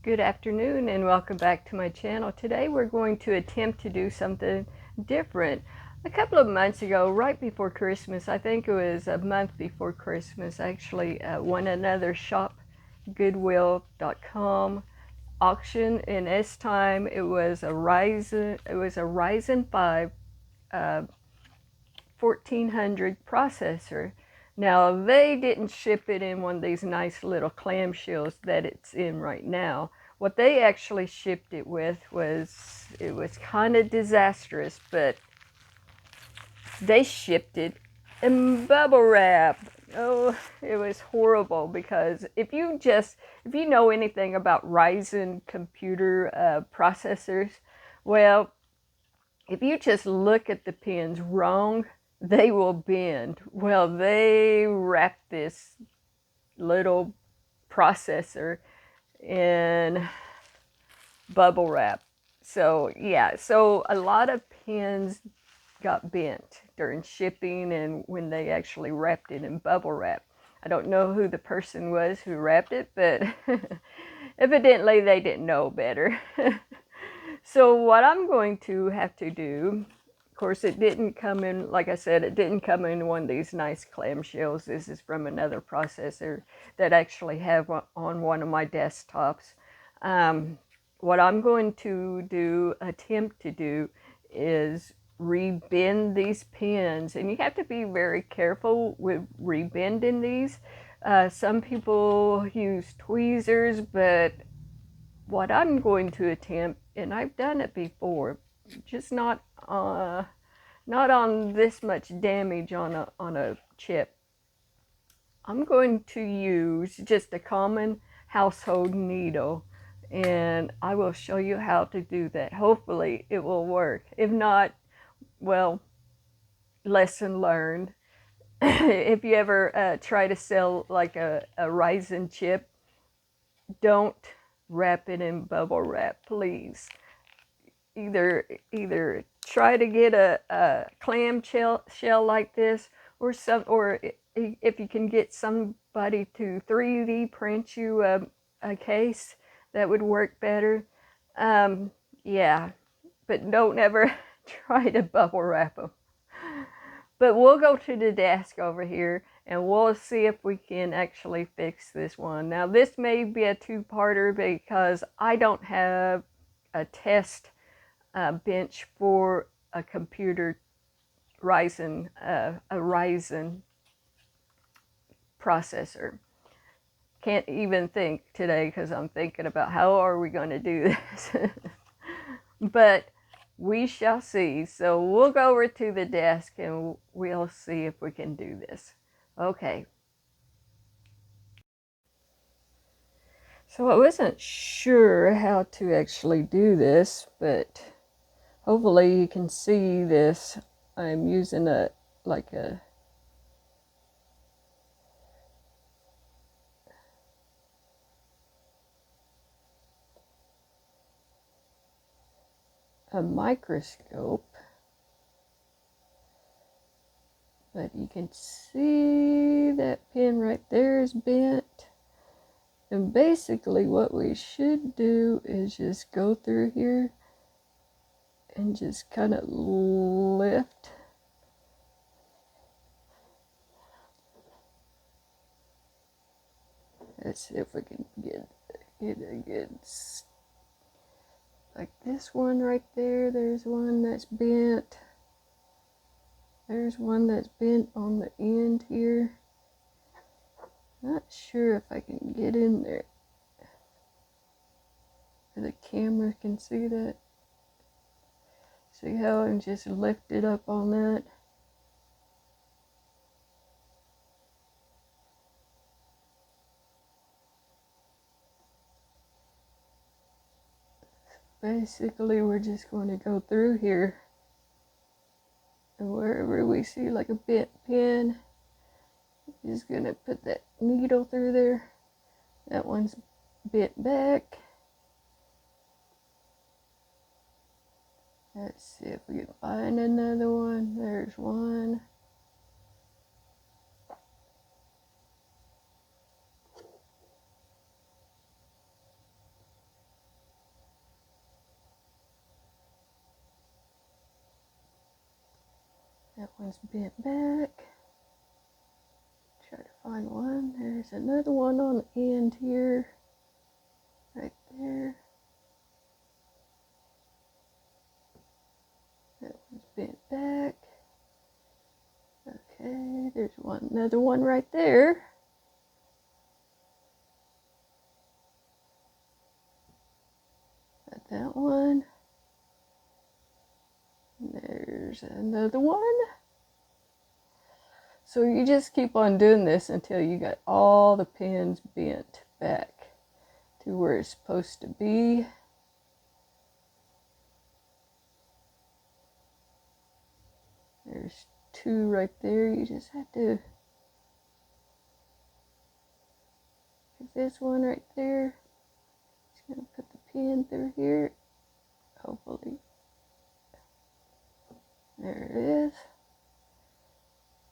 Good afternoon and welcome back to my channel. Today we're going to attempt to do something different. A couple of months ago, right before Christmas, I think it was a month before Christmas, I actually won another shopgoodwill.com auction, and this time it was a Ryzen 5 1400 processor. Now, they didn't ship it in one of these nice little clamshells that it's in right now. What they actually shipped it with it was kind of disastrous, but they shipped it in bubble wrap. Oh, it was horrible, because if you know anything about Ryzen computer processors, well, if you just look at the pins wrong, they will bend. Well, they wrapped this little processor in bubble wrap. So yeah, so a lot of pins got bent during shipping and when they actually wrapped it in bubble wrap. I don't know who the person was who wrapped it, but evidently they didn't know better. So what I'm going to have to do, of course, it didn't come in, like I said, it didn't come in one of these nice clamshells. This is from another processor that I actually have on one of my desktops. What I'm going to attempt to do is rebend these pins, and you have to be very careful with rebending these. Some people use tweezers, but what I'm going to attempt, and I've done it before, just not on this much damage on a chip. I'm going to use just a common household needle, and I will show you how to do that. Hopefully it will work. If not, well, lesson learned. If you ever try to sell like a Ryzen chip, don't wrap it in bubble wrap, please. Either try to get a clam shell like this, or if you can get somebody to 3D print you a case, that would work better. Yeah, but don't ever try to bubble wrap them. But we'll go to the desk over here and we'll see if we can actually fix this one. Now, this may be a two-parter because I don't have a test bench for a computer Ryzen, a Ryzen processor. Can't even think today because I'm thinking about how are we going to do this. But we shall see. So we'll go over to the desk and we'll see if we can do this. Okay. So I wasn't sure how to actually do this, but hopefully you can see this. I'm using a microscope, but you can see that pin right there is bent. And basically what we should do is just go through here and just kind of lift. Let's see if we can get a good, like this one right there. There's one that's bent. There's one that's bent on the end here. Not sure if I can get in there so the camera can see that. See how I'm just lifted up on that? Basically, we're just going to go through here, and wherever we see like a bent pin, just going to put that needle through there. That one's bent back. Let's see if we can find another one. There's one. That one's bent back. Try to find one. There's another one on the end here. Right there. That one's bent back. Okay, there's another one right there. Got that one. There's another one. So you just keep on doing this until you got all the pins bent back to where it's supposed to be. There's two right there. You just have to get this one right there. Just gonna put the pin through here. Hopefully. There it is.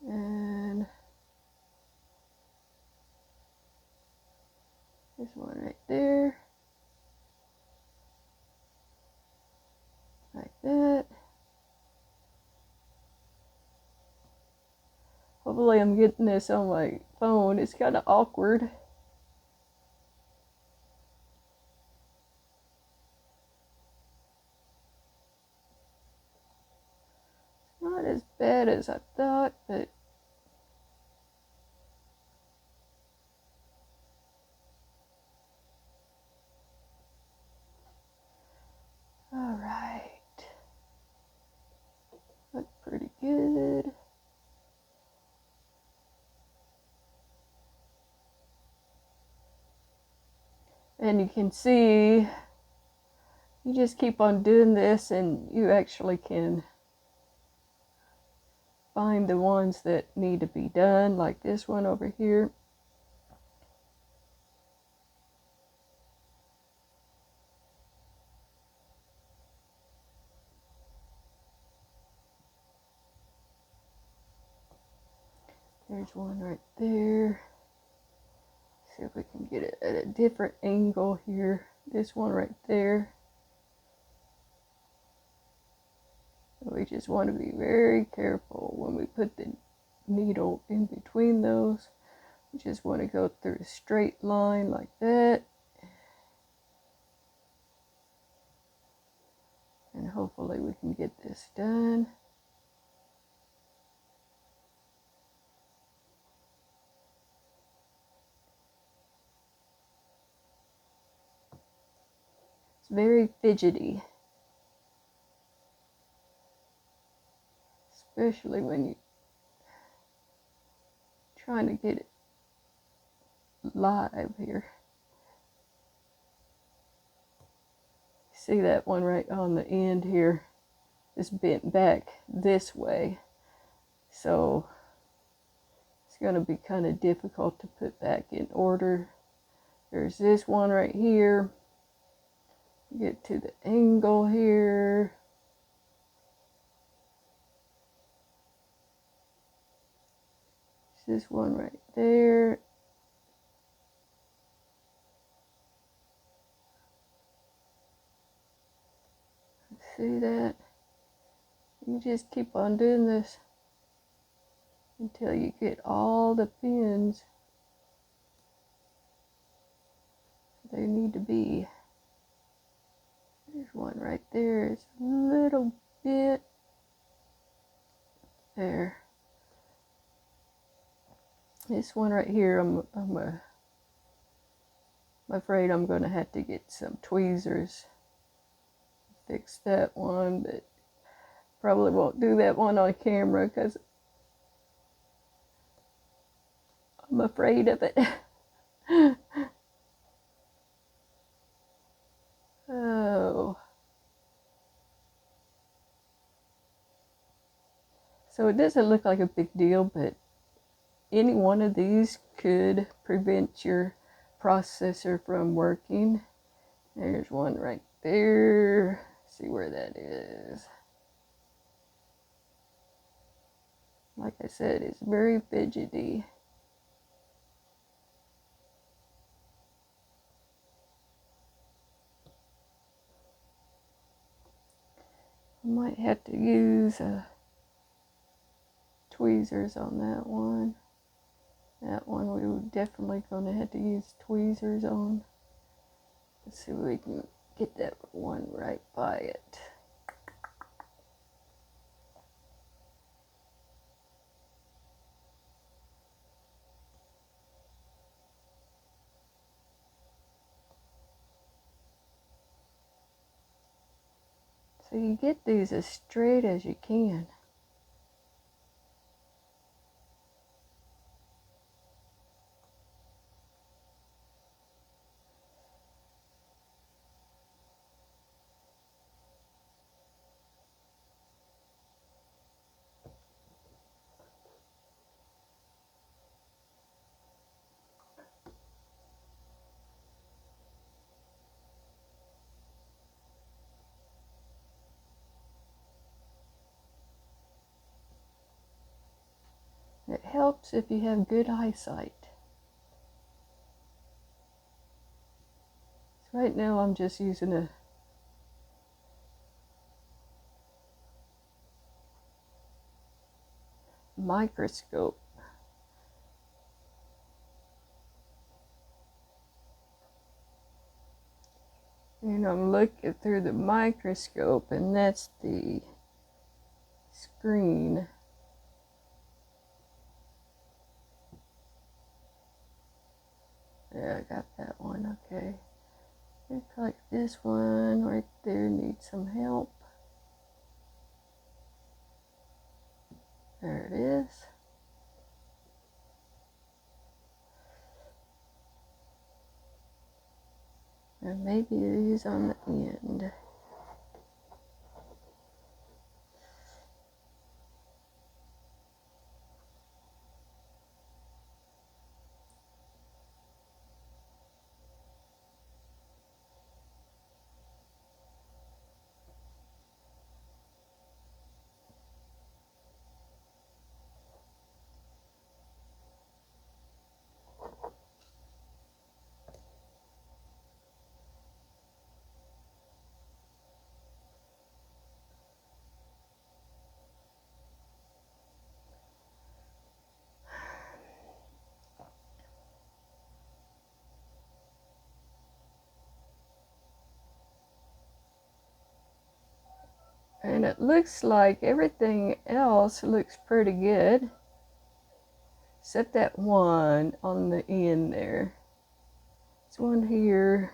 And there's one right there. Like that. Hopefully I'm getting this on my phone. It's kind of awkward. It's not as bad as I thought, but all right. Look pretty good. And you can see, you just keep on doing this and you actually can find the ones that need to be done, like this one over here. There's one right there. See if we can get it at a different angle here. This one right there. We just want to be very careful when we put the needle in between those. We just want to go through a straight line like that. And hopefully we can get this done. It's very fidgety. Especially when you're trying to get it live here. See that one right on the end here is bent back this way. So it's going to be kind of difficult to put back in order. There's this one right here. Get to the angle here. This one right there. See that? You just keep on doing this until you get all the pins they need to be. There's one right there. It's a little bit there. This one right here, I'm afraid I'm going to have to get some tweezers to fix that one, but probably won't do that one on camera because I'm afraid of it. Oh. So it doesn't look like a big deal, but any one of these could prevent your processor from working. There's one right there. See where that is. Like I said, it's very fidgety. I might have to use a tweezers on that one. That one we were definitely going to have to use tweezers on. Let's see if we can get that one right by it. So you get these as straight as you can. It helps if you have good eyesight. So right now I'm just using a microscope. And I'm looking through the microscope, and that's the screen. There, I got that one, okay. Looks like this one right there needs some help. There it is. And maybe these on the end. And it looks like everything else looks pretty good. Except that one on the end there. This one here.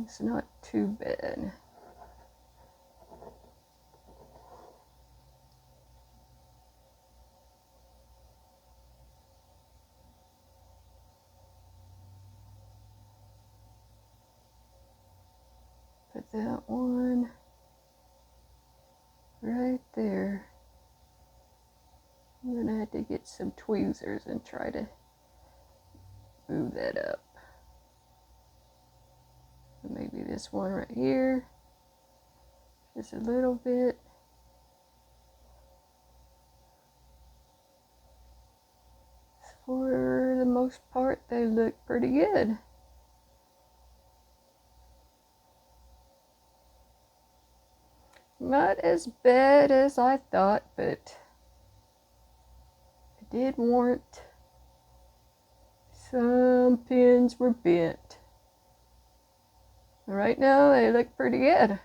It's not too bad. Put that one right there. I'm gonna have to get some tweezers and try to move that up. Maybe this one right here, just a little bit. For the most part, they look pretty good. Not as bad as I thought, but it did warrant. Some pins were bent. Right now, they look pretty good.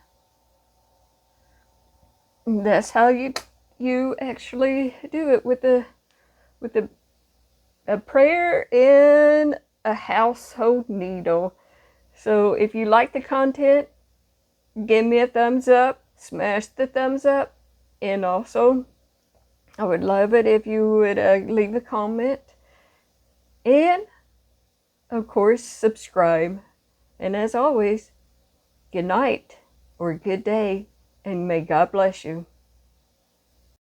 That's how you actually do it with a prayer and a household needle. So if you like the content, give me a thumbs up, smash the thumbs up, and also I would love it if you would leave a comment, and of course subscribe. And as always, good night or good day, and may God bless you.